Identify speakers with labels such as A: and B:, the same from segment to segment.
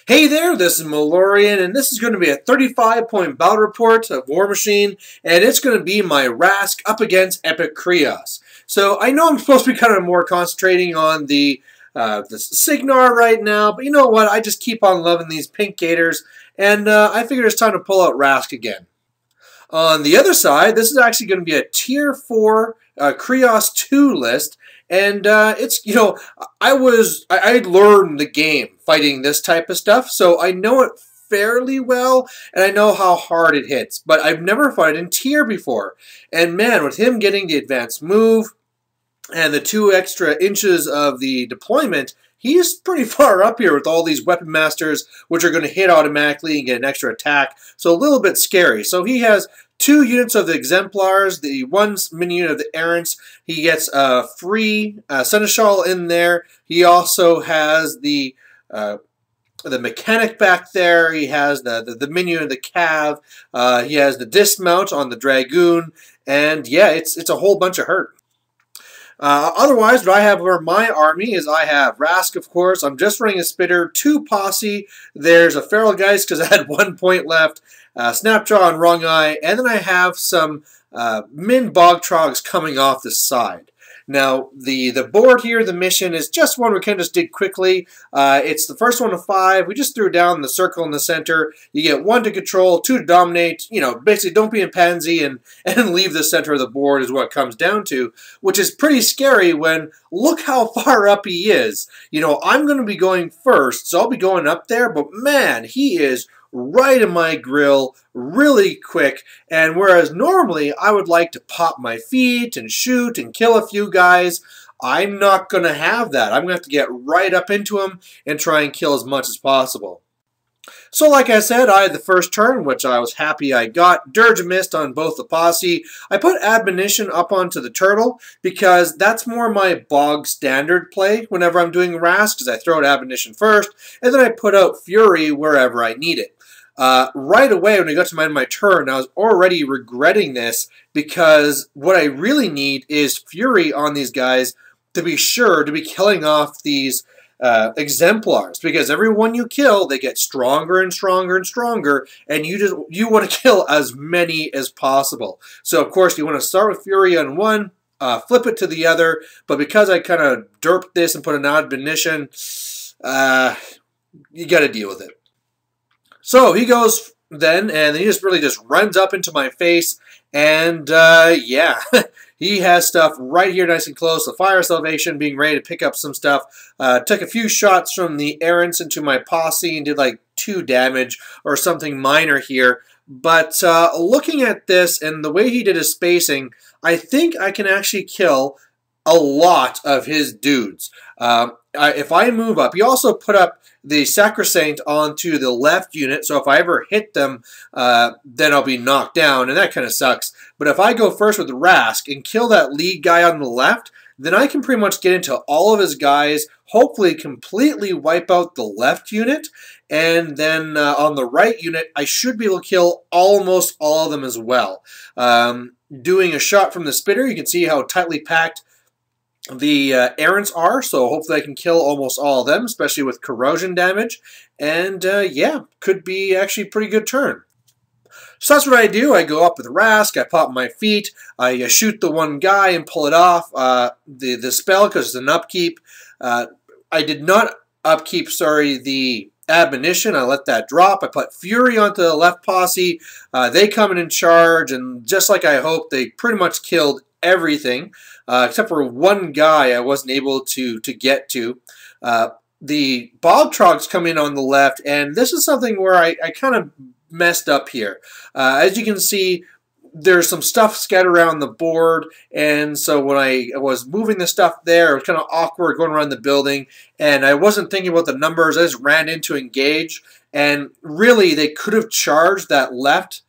A: Hey there, this is Malorian, and this is going to be a 35-point battle report of War Machine, and it's going to be my Rask up against Epic Kreoss. So I know I'm supposed to be kind of more concentrating on the Signar right now, but you know what? I just keep on loving these pink gators, and I figured it's time to pull out Rask again. On the other side, this is actually going to be a Tier 4 Kreoss2 list, and it's, you know, I learned the game fighting this type of stuff, so I know it fairly well, and I know how hard it hits, but I've never fought in tier before. And man, with him getting the advanced move and the 2 extra inches of the deployment, he's pretty far up here with all these weapon masters, which are going to hit automatically and get an extra attack, so a little bit scary. So he has 2 units of the exemplars, the 1 mini unit of the errants. He gets a free seneschal in there. He also has the mechanic back there. He has the mini unit of the cav. He has the dismount on the dragoon, and yeah, it's a whole bunch of hurt. Otherwise, what I have for my army is I have Rask, of course. I'm just running a spitter, 2 posse. There's a feral geist because I had 1 point left. Snapjaw and Wrong Eye, and then I have some min bog trogs coming off the side. Now, the board here, the mission, is just one we kind of just did quickly. It's the first one of 5. We just threw down the circle in the center. You get 1 to control, 2 to dominate. You know, basically don't be a pansy and leave the center of the board is what it comes down to, which is pretty scary when look how far up he is. You know, I'm going to be going first, so I'll be going up there, but man, he is right in my grill, really quick, and whereas normally I would like to pop my feet and shoot and kill a few guys, I'm not going to have that. I'm going to have to get right up into him and try and kill as much as possible. So like I said, I had the first turn, which I was happy I got. Dirge missed on both the posse. I put Admonition up onto the turtle because that's more my bog standard play whenever I'm doing Rask, because I throw out Admonition first, and then I put out Fury wherever I need it. Right away when I got to my turn, I was already regretting this because what I really need is Fury on these guys to be sure to be killing off these exemplars, because every one you kill, they get stronger and stronger and stronger, and you want to kill as many as possible. So of course you want to start with Fury on one, flip it to the other, but because I kind of derped this and put an Admonition, you got to deal with it. So he goes then, and he just really just runs up into my face, and yeah, he has stuff right here nice and close. The Fire Salvation being ready to pick up some stuff. Took a few shots from the errants into my posse and did like 2 damage or something minor here. But looking at this and the way he did his spacing, I think I can actually kill a lot of his dudes. If I move up, he also put up the Sacrosanct onto the left unit, so if I ever hit them, then I'll be knocked down, and that kind of sucks. But if I go first with Rask and kill that lead guy on the left, then I can pretty much get into all of his guys, hopefully completely wipe out the left unit, and then on the right unit, I should be able to kill almost all of them as well. Doing a shot from the spitter, you can see how tightly packed the errants are, so hopefully I can kill almost all of them, especially with corrosion damage, and yeah, could be actually a pretty good turn. So that's what I do. I go up with Rask, I pop my feet, I shoot the one guy and pull it off, the spell, because it's an upkeep. I did not upkeep, sorry, the Admonition. I let that drop. I put Fury onto the left posse. They come in charge, and just like I hoped, they pretty much killed everything, except for one guy I wasn't able to get to. The Bog Trogs come in on the left, and this is something where I kind of messed up here. As you can see, there's some stuff scattered around the board, and so when I was moving the stuff there, it was kind of awkward going around the building, and I wasn't thinking about the numbers. I just ran into engage, and really they could have charged that left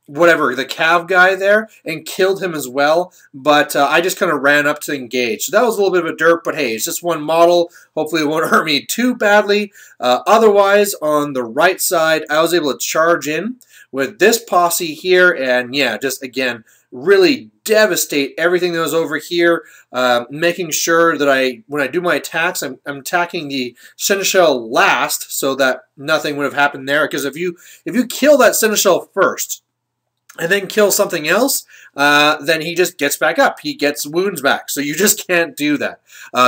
A: whatever, the Cav guy there, and killed him as well, but I just kind of ran up to engage. So that was a little bit of a derp, but hey, it's just one model. Hopefully it won't hurt me too badly. Otherwise, on the right side, I was able to charge in with this posse here, and yeah, just again, really devastate everything that was over here, making sure that when I do my attacks, I'm attacking the Seneschal last so that nothing would have happened there. Because if you kill that Seneschal first and then kill something else, then he just gets back up. He gets wounds back. So you just can't do that.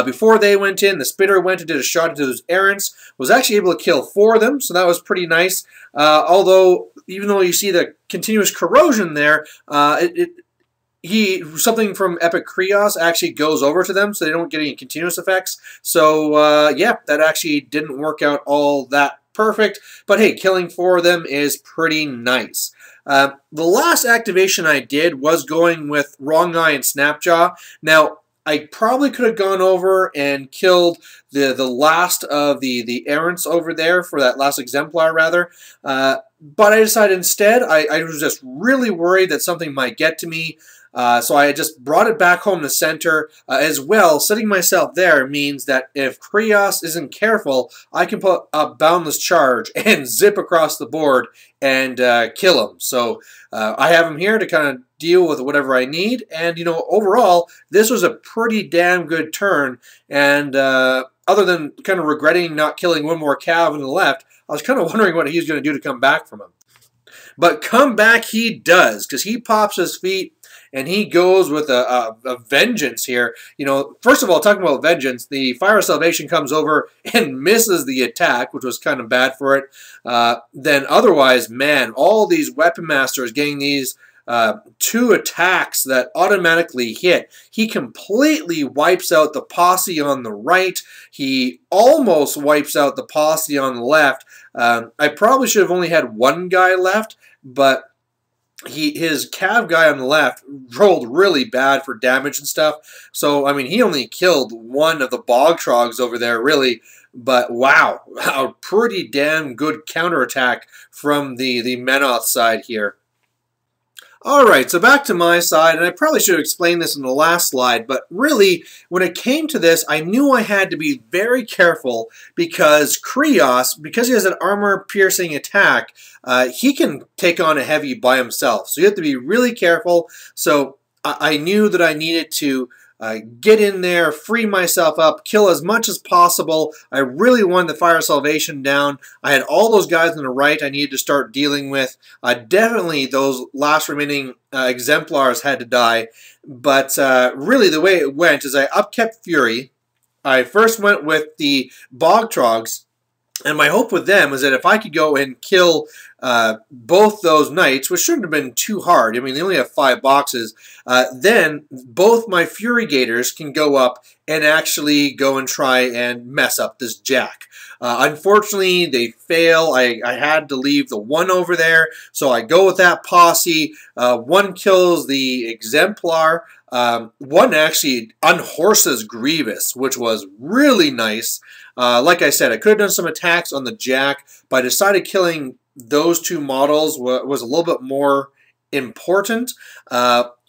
A: Before they went in, the Spitter went and did a shot into those errants, was actually able to kill 4 of them, so that was pretty nice. Although, even though you see the continuous corrosion there, something from Epic Kreoss actually goes over to them, so they don't get any continuous effects. So, yeah, that actually didn't work out all that perfect. But hey, killing 4 of them is pretty nice. The last activation I did was going with Wrong Eye and Snapjaw. Now, I probably could have gone over and killed the last of the errants over there for that last exemplar, rather. But I decided instead, I was just really worried that something might get to me. So I just brought it back home to center. As well, setting myself there means that if Kreoss isn't careful, I can put a Boundless Charge and zip across the board and kill him. So I have him here to kind of deal with whatever I need. And, you know, overall, this was a pretty damn good turn. And other than kind of regretting not killing one more Cav on the left, I was kind of wondering what he was going to do to come back from him. But come back he does, because he pops his feet and he goes with a vengeance here. You know, first of all, talking about vengeance, the Fire of Salvation comes over and misses the attack, which was kind of bad for it. Then otherwise, man, all these Weapon Masters getting these 2 attacks that automatically hit. He completely wipes out the posse on the right. He almost wipes out the posse on the left. I probably should have only had 1 guy left, but his Cav guy on the left rolled really bad for damage and stuff. So, I mean, he only killed 1 of the Bog Trogs over there, really. But, wow, a pretty damn good counterattack from the Menoth side here. Alright, so back to my side, and I probably should have explained this in the last slide, but really, when it came to this, I knew I had to be very careful because Kreoss, because he has an armor-piercing attack, he can take on a heavy by himself. So you have to be really careful. So I knew that I needed to get in there, free myself up, kill as much as possible. I really wanted the Fire of Salvation down. I had all those guys on the right I needed to start dealing with. Definitely those last remaining exemplars had to die. But really the way it went is I upkept Fury. I first went with the Bog Trogs. And my hope with them is that if I could go and kill both those knights, which shouldn't have been too hard, I mean, they only have 5 boxes, then both my Fury Gators can go up and actually go and try and mess up this Jack. Unfortunately, they fail. I had to leave the 1 over there, so I go with that posse. 1 kills the Exemplar. 1 actually unhorses Grievous, which was really nice. Like I said, I could have done some attacks on the Jack, but I decided killing those 2 models was a little bit more important.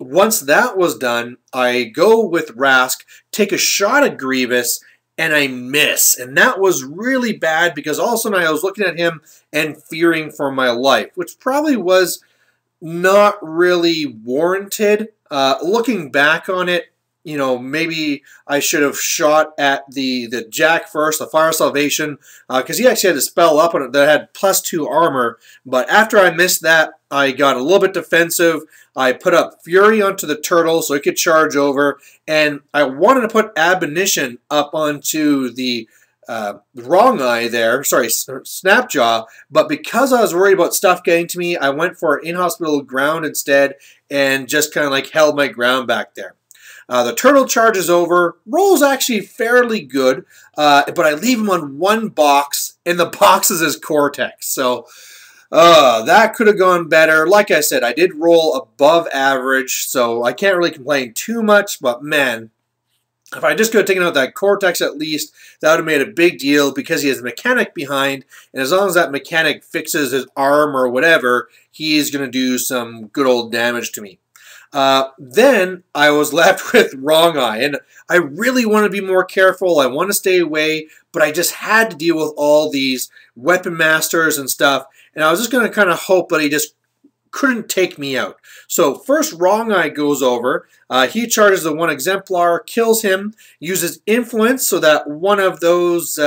A: Once that was done, I go with Rask, take a shot at Grievous, and I miss. And that was really bad because all of a sudden I was looking at him and fearing for my life, which probably was not really warranted. Looking back on it, you know, maybe I should have shot at the Jack first, the Fire of Salvation, because he actually had a spell up on it that had +2 armor. But after I missed that, I got a little bit defensive. I put up Fury onto the turtle so it could charge over, and I wanted to put Admonition up onto the Wrong Eye there, sorry, Snapjaw, but because I was worried about stuff getting to me, I went for Inhospitable Ground instead and just kind of like held my ground back there. The turtle charges over, rolls actually fairly good, but I leave him on 1 box, and the box is his Cortex. So that could have gone better. Like I said, I did roll above average, so I can't really complain too much, but man, if I just could have taken out that Cortex at least, that would have made a big deal because he has a mechanic behind, and as long as that mechanic fixes his arm or whatever, he's going to do some good old damage to me. Then I was left with Wrong Eye, and I really want to be more careful. I want to stay away, but I just had to deal with all these Weapon Masters and stuff, and I was just going to kind of hope that he just couldn't take me out. So first Wrong Eye goes over. He charges the one Exemplar, kills him, uses Influence so that one of those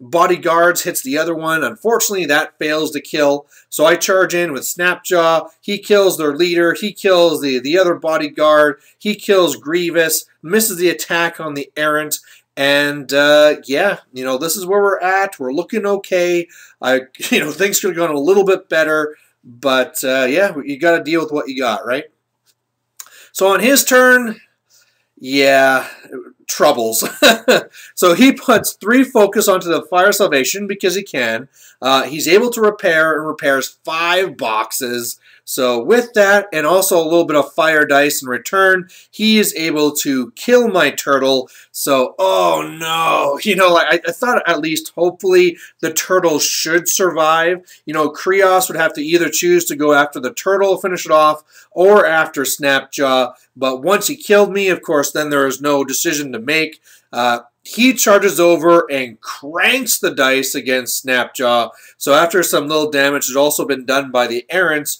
A: bodyguards hits the other one. Unfortunately, that fails to kill. So I charge in with Snapjaw. He kills their leader. He kills the other bodyguard. He kills Grievous, misses the attack on the Errant. And, yeah, this is where we're at. We're looking okay. Things could have gone a little bit better. But, yeah, you got to deal with what you got, right? So on his turn, yeah, troubles. So he puts 3 focus onto the Fire Salvation because he can. He's able to repair and repairs 5 boxes. So with that, and also a little bit of fire dice in return, he is able to kill my turtle. So, oh no, I thought at least hopefully the turtle should survive. Kreoss would have to either choose to go after the turtle, finish it off, or after Snapjaw. But once he killed me, of course, then there is no decision to make. He charges over and cranks the dice against Snapjaw. So after some little damage has also been done by the Errants,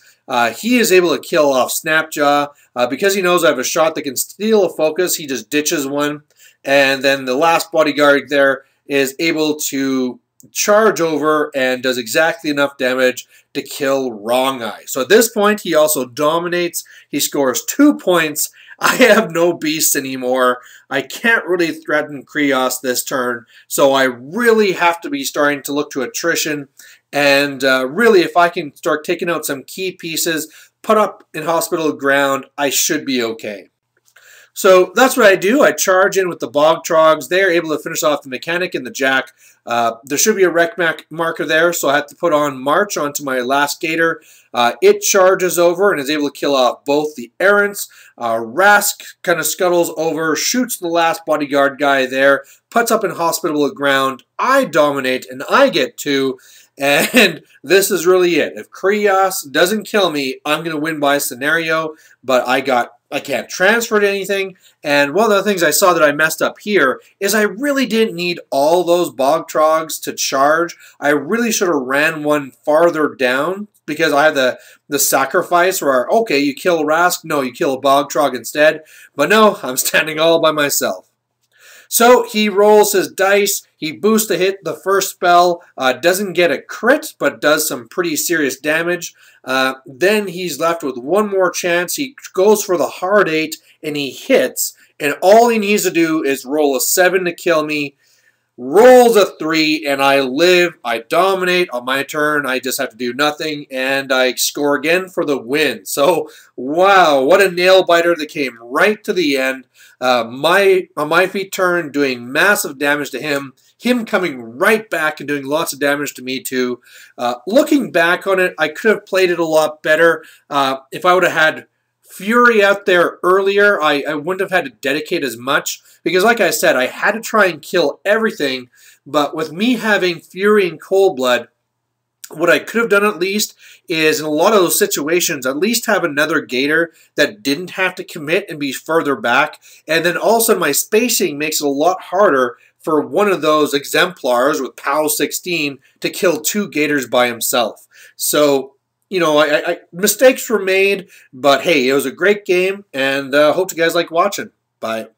A: he is able to kill off Snapjaw. Because he knows I have a shot that can steal a focus, he just ditches one. And then the last bodyguard there is able to charge over and does exactly enough damage to kill Wrong Eye. So at this point, he also dominates. He scores 2 points. I have no beasts anymore. I can't really threaten Kreoss this turn, so I really have to be starting to look to attrition. And really, if I can start taking out some key pieces, put up in hospital ground, I should be okay. So that's what I do. I charge in with the Bog Trogs. They're able to finish off the Mechanic and the Jack. There should be a wreck marker there, so I have to put on March onto my last Gator. It charges over and is able to kill off both the Errants. Rask kind of scuttles over, shoots the last bodyguard guy there, puts up in hospitable ground. I dominate, and I get 2. And this is really it. If Kreoss doesn't kill me, I'm going to win by scenario, but I can't transfer to anything. And one of the things I saw that I messed up here is I really didn't need all those Bog Trogs to charge. I really should have ran one farther down because I had the sacrifice where, okay, you kill Rask. No, you kill a Bog Trog instead. But no, I'm standing all by myself. So he rolls his dice, he boosts to hit the first spell, doesn't get a crit, but does some pretty serious damage. Then he's left with one more chance. He goes for the hard 8, and he hits. And all he needs to do is roll a 7 to kill me. Rolls a 3, and I live. I dominate. On my turn, I just have to do nothing, and I score again for the win. So, wow, what a nail-biter that came right to the end. On my feet turn, doing massive damage to him coming right back and doing lots of damage to me too. Looking back on it, I could have played it a lot better. If I would have had Fury out there earlier, I wouldn't have had to dedicate as much, because like I said, I had to try and kill everything, but with me having Fury and Cold Blood, what I could have done at least is, in a lot of those situations, at least have another Gator that didn't have to commit and be further back. And then also my spacing makes it a lot harder for one of those Exemplars with POW 16 to kill 2 Gators by himself. So, mistakes were made, but hey, it was a great game, and hope you guys like watching. Bye.